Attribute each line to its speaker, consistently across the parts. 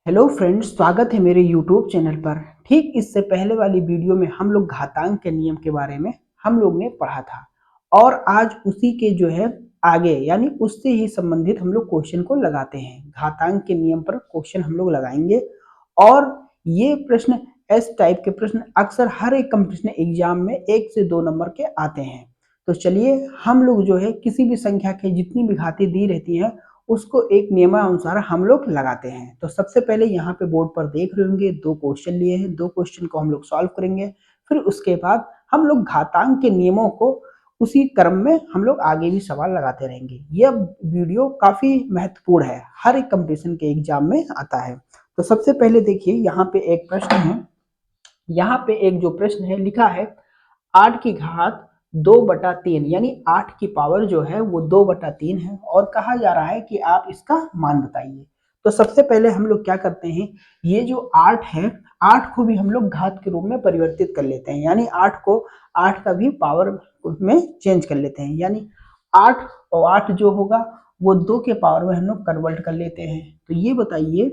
Speaker 1: Hello friends, स्वागत है मेरे यूट्यूब चैनल पर। ठीक इससे पहले वाली वीडियो में हम लोग घातांक के नियम के बारे में हम लोग ने पढ़ा था और आज उसी के जो है आगे यानी उससे ही संबंधित हम लोग क्वेश्चन को लगाते हैं। घातांक के नियम पर क्वेश्चन हम लोग लगाएंगे और ये प्रश्न एस टाइप के प्रश्न अक्सर हर एक कंपटीशन एग्जाम में 1 से 2 नंबर के आते हैं। तो चलिए हम लोग जो है किसी भी संख्या के जितनी भी घातें दी रहती हैं उसको एक नियमानुसार हम लोग लगाते हैं। तो सबसे पहले यहाँ पे बोर्ड पर देख रहे होंगे 2 क्वेश्चन लिए हैं, 2 क्वेश्चन को हम लोग सॉल्व करेंगे। फिर उसके बाद हम लोग घातांक के नियमों को उसी क्रम में हम लोग आगे भी सवाल लगाते रहेंगे। यह वीडियो काफी महत्वपूर्ण है, हर एक कंपटीशन के एग्जाम में आता है। तो सबसे पहले देखिए यहाँ पे एक प्रश्न है, यहाँ पे एक जो प्रश्न है लिखा है 8 की घात 2/3 यानी 8 की पावर जो है वो 2/3 है और कहा जा रहा है कि आप इसका मान बताइए। तो सबसे पहले हम लोग क्या करते हैं, ये जो 8 है 8 को भी हम लोग घात के रूप में परिवर्तित कर लेते हैं, यानी 8 को 8 का भी पावर में चेंज कर लेते हैं, यानी 8 और 8 जो होगा वो 2 के पावर में हम लोग कन्वर्ट कर लेते हैं। तो ये बताइए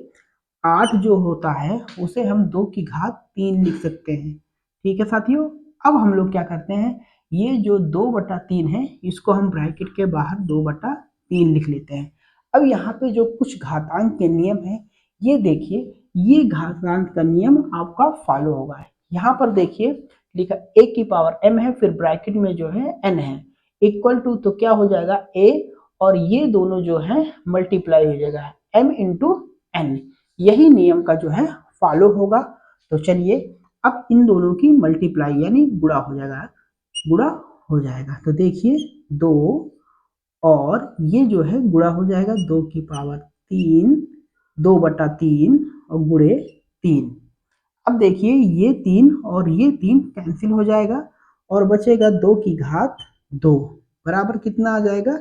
Speaker 1: 8 जो होता है उसे हम 2 की घात 3 लिख सकते हैं। ठीक है साथियों, अब हम लोग क्या करते हैं, ये जो 2/3 है इसको हम ब्रैकेट के बाहर 2/3 लिख लेते हैं। अब यहाँ पे जो कुछ घातांक के नियम है, ये देखिए ये घातांक का नियम आपका फॉलो होगा। यहाँ पर देखिए लिखा a की पावर m है, फिर ब्रैकेट में जो है n है, इक्वल टू तो क्या हो जाएगा a और ये दोनों जो है मल्टीप्लाई हो जाएगा m इंटू n। यही नियम का जो है फॉलो होगा। तो चलिए अब इन दोनों की मल्टीप्लाई यानी गुणा हो जाएगा, गुणा हो जाएगा। तो देखिए 2 और ये जो है गुणा हो जाएगा 2 की पावर 3, 2/3 और गुणे 3। अब देखिए ये 3 और ये 3 कैंसिल हो जाएगा और बचेगा 2 की घात 2 बराबर कितना आ जाएगा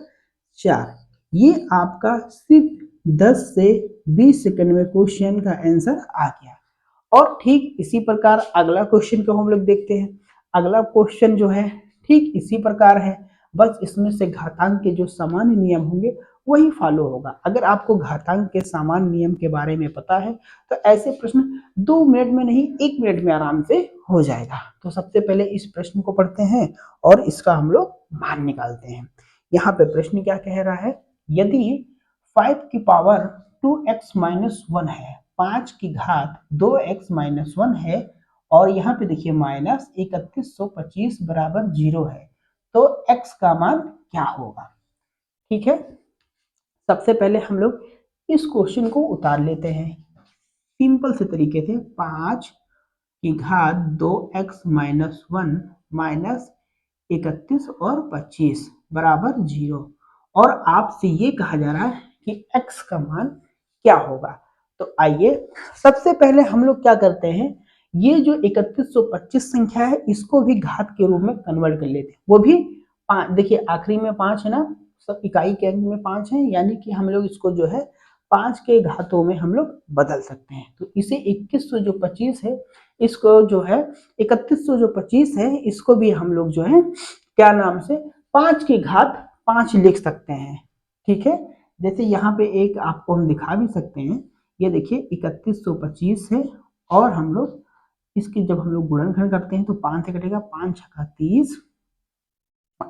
Speaker 1: 4। ये आपका सिर्फ 10 से 20 सेकंड में क्वेश्चन का आंसर आ गया। और ठीक इसी प्रकार अगला क्वेश्चन को हम लोग देखते हैं। अगला क्वेश्चन जो है ठीक इसी प्रकार है, बस इसमें से घातांक के जो सामान्य नियम होंगे वही फॉलो होगा। अगर आपको घातांक के सामान्य नियम के बारे में पता है तो ऐसे प्रश्न 2 मिनट में नहीं 1 मिनट में आराम से हो जाएगा। तो सबसे पहले इस प्रश्न को पढ़ते हैं और इसका हम लोग मान निकालते हैं। यहाँ पे प्रश्न क्या कह रहा है, यदि 5 की पावर 2x-1 है, 5 की घात 2x-1 है और यहाँ पे देखिए माइनस 3125 बराबर 0 है, तो x का मान क्या होगा। ठीक है, सबसे पहले हम लोग इस क्वेश्चन को उतार लेते हैं सिंपल से तरीके से। 5 की घात 2x-1 माइनस 31 और 25 बराबर 0 और आपसे ये कहा जा रहा है कि x का मान क्या होगा। तो आइए सबसे पहले हम लोग क्या करते हैं, ये जो 3125 संख्या है इसको भी घात के रूप में कन्वर्ट कर लेते हैं। वो भी देखिए आखिरी में 5 है ना, सब इकाई के अंक में 5 है, यानी कि हम लोग इसको जो है 5 के घातों में हम लोग बदल सकते हैं। तो इसे 21 जो 25 है इसको जो है 31 जो 25 है इसको भी हम लोग जो है क्या नाम से 5 की घात 5 लिख सकते हैं। ठीक है, जैसे यहाँ पे एक आपको हम दिखा भी सकते हैं, ये देखिए 3125 है और हम लोग इसकी जब हम लोग गुणनखंड करते हैं तो 5 से कटेगा, 5 छक्का 30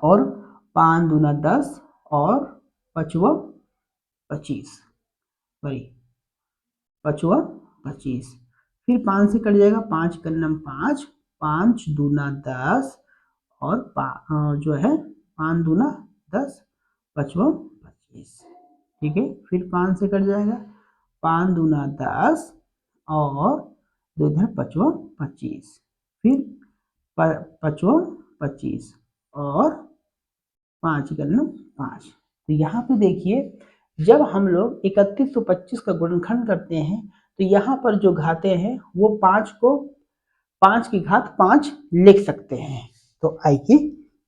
Speaker 1: और 5 दूना 10 और 5वां 25, सॉरी 5वां 25, फिर 5 से कट जाएगा, 5 कन्नम 5, 5 दूना 10 और जो है 5 दूना 10, 5वां 25। ठीक है, फिर 5 से कट जाएगा, 5 दूना 10 और 2 इधर 5वां 25, फिर 5वां 25 और 5 कन्नम 5। तो यहाँ पे देखिए जब हम लोग 3125 का गुणनखंड करते हैं तो यहाँ पर जो घाते हैं वो 5 को 5 की घात 5 लिख सकते हैं। तो आइए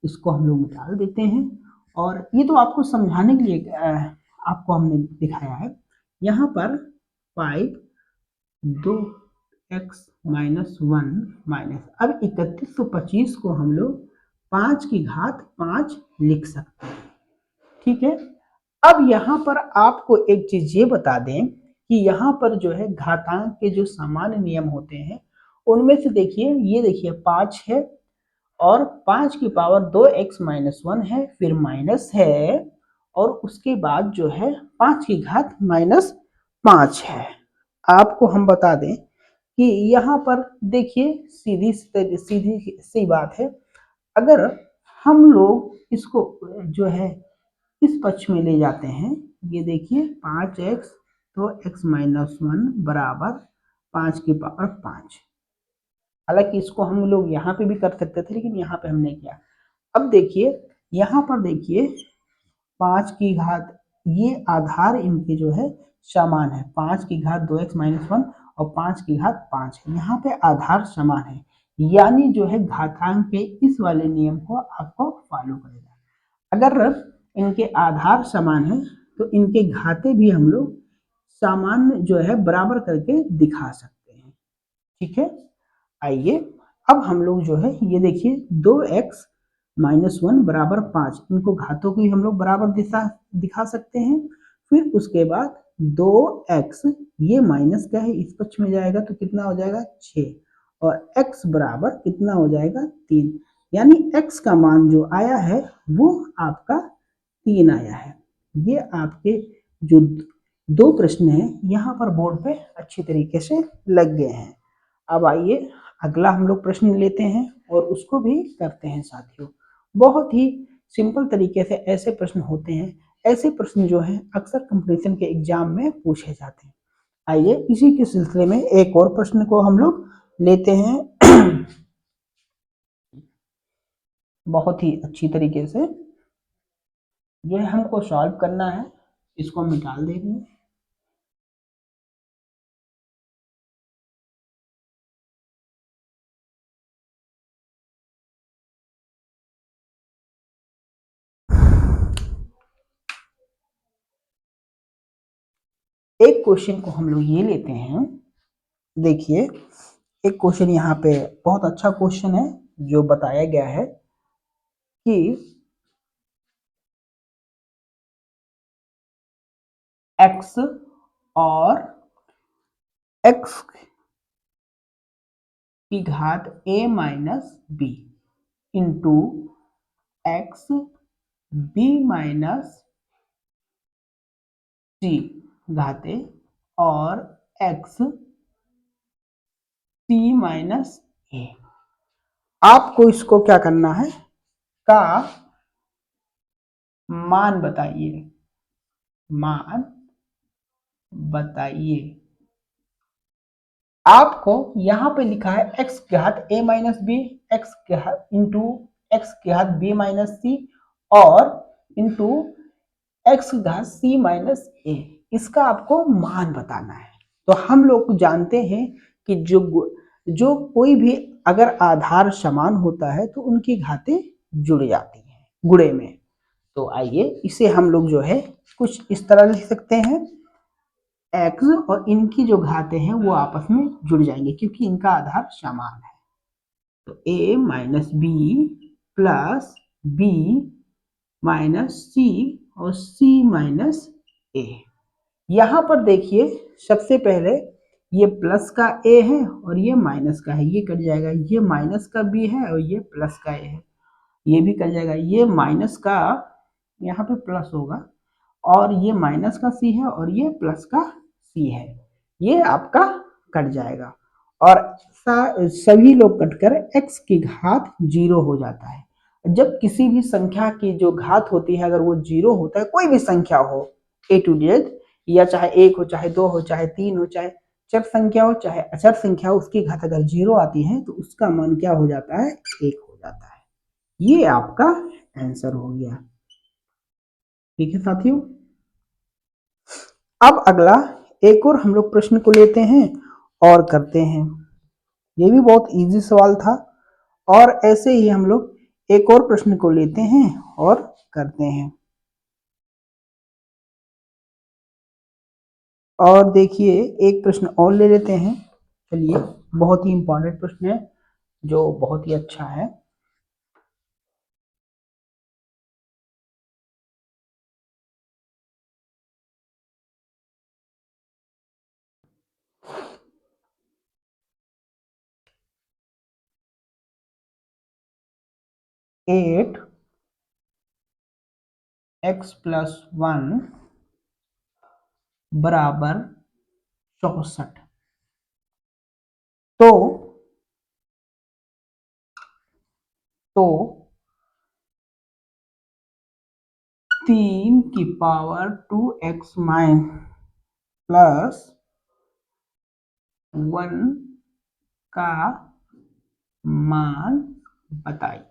Speaker 1: इसको हम लोग निकाल देते हैं और ये तो आपको समझाने के लिए आपको हमने दिखाया है। यहाँ पर 5 2x-1 माइनस, अब 3125 को हम लोग 5 की घात 5 लिख सकते हैं। ठीक है, अब यहाँ पर आपको एक चीज ये बता दें कि यहाँ पर जो है घातांक के जो सामान्य नियम होते हैं उनमें से देखिए, ये देखिए 5 है और 5 की पावर 2x-1 है, फिर माइनस है और उसके बाद जो है 5 की घात -5 है। आपको हम बता दें कि यहाँ पर देखिए सीधी सीधी सी बात है, अगर हम लोग इसको जो है इस पक्ष में ले जाते हैं, ये देखिए 5x तो x-1 बराबर 5 की पावर 5। हालांकि इसको हम लोग यहाँ पे भी कर सकते थे लेकिन यहाँ पे हमने किया। अब देखिए यहाँ पर देखिए 5 की घात, ये आधार इनके जो है समान है, 5 की घात 2x-1 और 5 की घात 5 है, यहाँ पे आधार समान है, यानी जो है घातांक के इस वाले नियम को आपको फॉलो करेगा। अगर इनके आधार समान है तो इनके घाते भी हम लोग सामान्य जो है बराबर करके दिखा सकते हैं। ठीक है, आइए अब हम लोग जो है ये देखिए 2x-1 बराबर 5, इनको घातों को भी हम लोग बराबर दिखा सकते हैं। फिर उसके बाद 2x, ये माइनस का है, इस पक्ष में जाएगा तो कितना हो जाएगा 6 और x बराबर कितना हो जाएगा 3, यानी x का मान जो आया है वो आपका 3 आया है। ये आपके जो दो प्रश्न हैं यहाँ पर बोर्ड पे अच्छी तरीके से लग गए हैं। अब आइए अगला हम लोग प्रश्न लेते हैं और उसको भी करते हैं साथियों। बहुत ही सिंपल तरीके से ऐसे प्रश्न होते हैं, ऐसे प्रश्न जो हैं अक्सर कंपटीशन के एग्जाम में पूछे जाते हैं। आइए इसी के सिलसिले में एक और प्रश्न को हम लोग लेते हैं बहुत ही अच्छी तरीके से जो है हमको सॉल्व करना है, इसको हम निकाल देंगे। एक क्वेश्चन को हम लोग ये लेते हैं, देखिए एक क्वेश्चन यहाँ पे बहुत अच्छा क्वेश्चन है जो बताया गया है कि x और x की घात a minus B into X B minus C घाते और x सी माइनस ए। आपको इसको क्या करना है, का मान बताइए, मान बताइए। आपको यहां पे लिखा है x के घात a माइनस बी, एक्स के घात इंटू एक्स के घात बी माइनस सी और इंटू एक्स के घात सी माइनस ए, इसका आपको मान बताना है। तो हम लोग जानते हैं कि जो कोई भी अगर आधार समान होता है तो उनकी घातें जुड़ जाती हैं गुणे में। तो आइए इसे हम लोग जो है कुछ इस तरह लिख सकते हैं, एक्स और इनकी जो घातें हैं वो आपस में जुड़ जाएंगे क्योंकि इनका आधार समान है। तो a minus B plus B minus C और c माइनस ए। यहाँ पर देखिए सबसे पहले ये प्लस का a है और ये माइनस का है, ये कट जाएगा, ये माइनस का b है और ये प्लस का a है, ये भी कट जाएगा, ये माइनस का यहाँ पे प्लस होगा और ये माइनस का c है और ये प्लस का c है, ये आपका कट जाएगा और सभी लोग कटकर x की घात 0 हो जाता है। जब किसी भी संख्या की जो घात होती है अगर वो 0 होता है, कोई भी संख्या हो a to z, या चाहे 1 हो चाहे 2 हो चाहे 3 हो चाहे चर संख्या हो चाहे अचर संख्या हो, उसकी घात अगर 0 आती है तो उसका मान क्या हो जाता है, 1 हो जाता है। ये आपका आंसर हो गया। ठीक है साथियों, अब अगला एक और हम लोग प्रश्न को लेते हैं और करते हैं। ये भी बहुत इजी सवाल था और ऐसे ही हम लोग एक और प्रश्न को लेते हैं और करते हैं। और देखिए एक प्रश्न और ले लेते हैं, चलिए बहुत ही इंपॉर्टेंट प्रश्न है जो बहुत ही अच्छा है। 8 x प्लस 1 बराबर 64। तो तो 3 की पावर 2x माइन प्लस 1 का मान बताइए।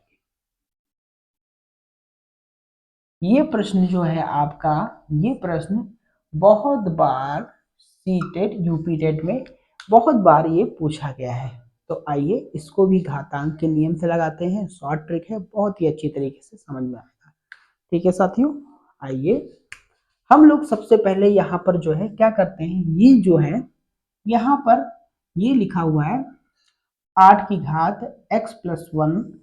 Speaker 1: ये प्रश्न जो है आपका, ये प्रश्न बहुत बार सीटेट यूपी टेट में बहुत बार ये पूछा गया है। तो आइए इसको भी घातांक के नियम से लगाते हैं। शॉर्ट ट्रिक है, बहुत ही अच्छी तरीके से समझ में आएगा। ठीक है साथियों, आइए हम लोग सबसे पहले यहाँ पर जो है क्या करते हैं, ये जो है यहाँ पर ये लिखा हुआ है 8 की घात x प्लस 1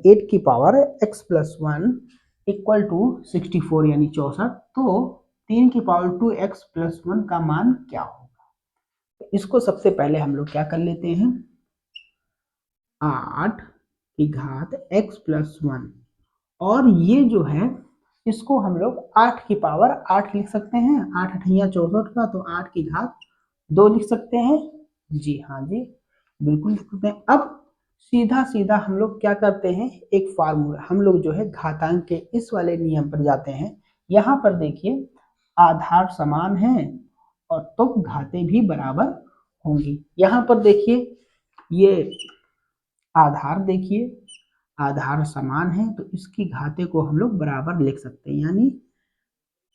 Speaker 1: 8 की power x plus 1 equal to 64 यानी 64। तो 3 की पावर 2x प्लस 1 का मान क्या होगा? तो इसको सबसे पहले हम लोग क्या कर लेते हैं, 8 की घात x प्लस 1, और ये जो है इसको हम लोग 8 की पावर 8 लिख सकते हैं। 8 अठैया 64 का, तो 8 की घात 2 लिख सकते हैं। जी हाँ जी, बिल्कुल लिख सकते हैं। अब सीधा सीधा हम लोग क्या करते हैं, एक फार्मूला, हम लोग जो है घातांक के इस वाले नियम पर जाते हैं। यहाँ पर देखिए आधार समान है और तो घातें भी बराबर होंगी। यहाँ पर देखिए ये आधार, देखिए आधार समान है तो इसकी घाते को हम लोग बराबर लिख सकते हैं, यानी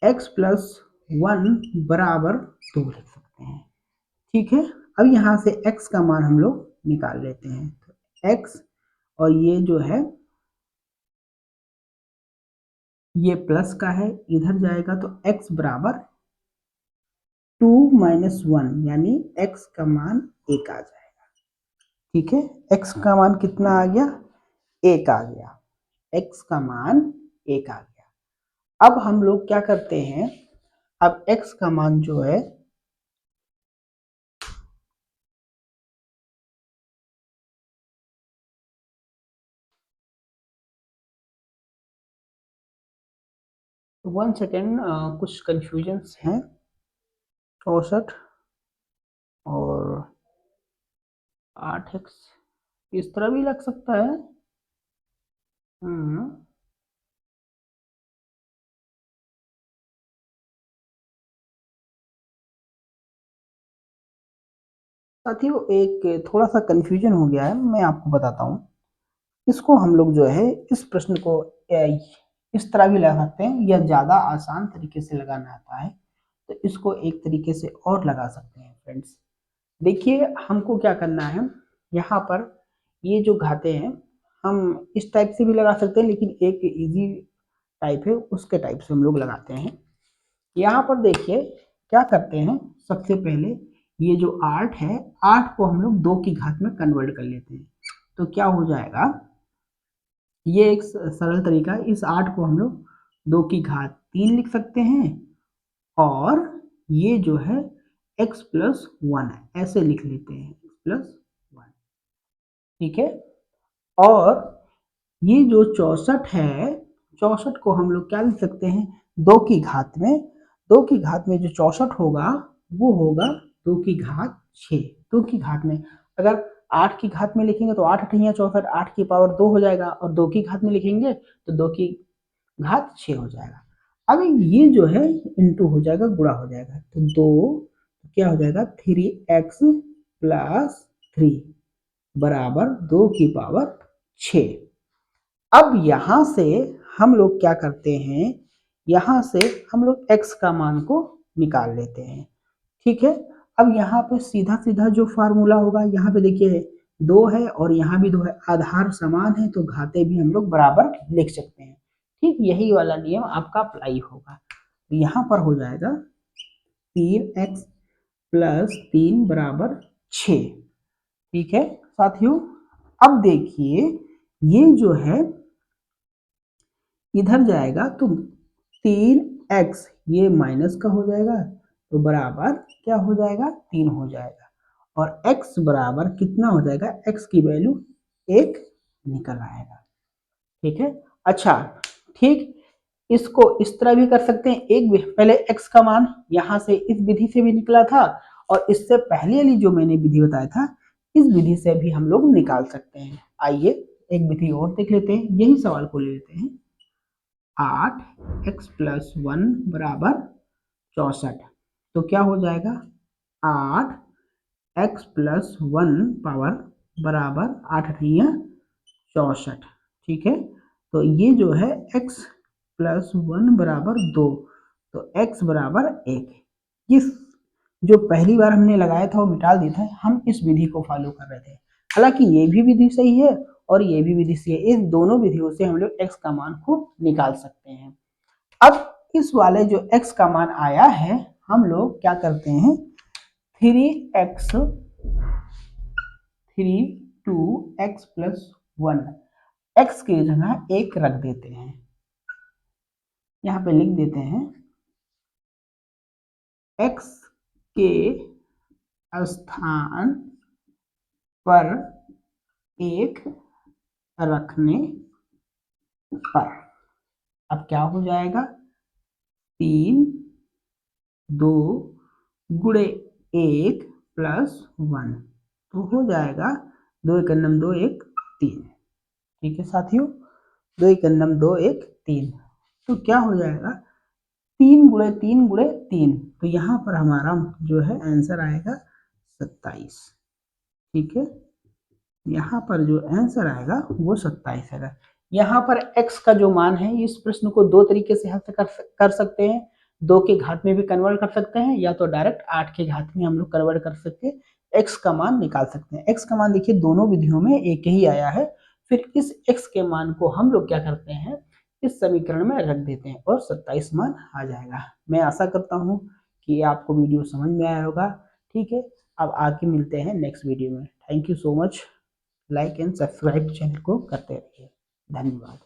Speaker 1: x प्लस 1 बराबर 2 लिख सकते हैं। ठीक है, अब यहाँ से x का मान हम लोग निकाल लेते हैं। तो x और ये जो है ये प्लस का है, इधर जाएगा तो x बराबर 2 माइनस 1 यानी x का मान 1 आ जाएगा। ठीक है, x का मान कितना आ गया, 1 आ गया। x का मान 1 आ गया। अब हम लोग क्या करते हैं, अब x का मान जो है 1 सेकेंड, कुछ कंफ्यूजन्स हैं। 64 और 8x इस तरह भी लग सकता है। साथियों एक थोड़ा सा कंफ्यूजन हो गया है, मैं आपको बताता हूँ। इसको हम लोग जो है इस प्रश्न को इस तरह भी लगा सकते हैं, या ज़्यादा आसान तरीके से लगाना आता है तो इसको एक तरीके से और लगा सकते हैं। फ्रेंड्स देखिए हमको क्या करना है, यहाँ पर ये जो घाते हैं हम इस टाइप से भी लगा सकते हैं, लेकिन एक इजी टाइप है उसके टाइप से हम लोग लगाते हैं। यहाँ पर देखिए क्या करते हैं, सबसे पहले ये जो 8 है, 8 को हम लोग 2 की घात में कन्वर्ट कर लेते हैं। तो क्या हो जाएगा, ये एक सरल तरीका है। इस 8 को हम लोग 2 की घात 3 लिख सकते हैं, और ये जो है x प्लस 1 है, ऐसे लिख लेते हैं x प्लस 1। ठीक है, और ये जो 64 है, 64 को हम लोग क्या लिख सकते हैं, 2 की घात में। 2 की घात में जो 64 होगा वो होगा 2 की घात 6। 2 की घात में अगर 8 की घात में लिखेंगे तो 8 अठैया 64, 8 की पावर 2 हो जाएगा, और 2 की घात में लिखेंगे तो 2 की घात 6 हो जाएगा। अब ये जो है इंटू हो जाएगा, गुणा हो जाएगा, तो 2 क्या हो जाएगा 3x प्लस 3 बराबर 2 की पावर 6। अब यहां से हम लोग क्या करते हैं, यहां से हम लोग x का मान को निकाल लेते हैं। ठीक है, अब यहाँ पे सीधा सीधा जो फार्मूला होगा, यहाँ पे देखिए 2 है और यहाँ भी 2 है, आधार समान है तो घाते भी हम लोग बराबर लिख सकते हैं। ठीक यही वाला नियम आपका अप्लाई होगा। तो यहाँ पर हो जाएगा 3x प्लस 3 बराबर 6। ठीक है साथियों, अब देखिए ये जो है इधर जाएगा तो 3x ये माइनस का हो जाएगा, तो बराबर क्या हो जाएगा 3 हो जाएगा, और x बराबर कितना हो जाएगा, x की वैल्यू 1 निकल आएगा। ठीक है, अच्छा ठीक, इसको इस तरह भी कर सकते हैं। एक पहले x का मान यहाँ से इस विधि से भी निकला था, और इससे पहले वाली जो मैंने विधि बताया था इस विधि से भी हम लोग निकाल सकते हैं। आइए एक विधि और देख लेते हैं, यही सवाल को ले लेते हैं। 8x + 1 बराबर 64, तो क्या हो जाएगा 8x + 1 पावर बराबर 8 नहीं है 64। ठीक है, तो ये जो है x + 1 बराबर 2, तो x बराबर 1। इस जो पहली बार हमने लगाया था वो मिटा दिया था, हम इस विधि को फॉलो कर रहे थे। हालांकि ये भी विधि सही है और ये भी विधि सही है, इन दोनों विधियों से हम लोग x का मान को निकाल सकते हैं। अब इस वाले जो x का मान आया है, हम लोग क्या करते हैं 3x 2x + 1, x की जगह 1 रख देते हैं, यहाँ पे लिख देते हैं x के स्थान पर 1 रखने पर अब क्या हो जाएगा 3 2 गुणे 1 + 1, तो हो जाएगा 2 × 2 1 3। ठीक है साथियों, 2 × 2 1 3, तो क्या हो जाएगा 3 × 3 × 3, तो यहाँ पर हमारा जो है आंसर आएगा 27। ठीक है, यहाँ पर जो आंसर आएगा वो 27 है। यहाँ पर x का जो मान है, इस प्रश्न को दो तरीके से हल कर सकते हैं, 2 के घात में भी कन्वर्ट कर सकते हैं, या तो डायरेक्ट 8 के घात में हम लोग कन्वर्ट कर सकते हैं, x का मान निकाल सकते हैं। x का मान देखिए दोनों विधियों में एक ही आया है, फिर इस x के मान को हम लोग क्या करते हैं इस समीकरण में रख देते हैं और 27 मान आ जाएगा। मैं आशा करता हूँ कि आपको वीडियो समझ में आया होगा। ठीक है, अब आगे मिलते हैं नेक्स्ट वीडियो में। Thank you so much. Like and subscribe channel को करते रहिए। धन्यवाद।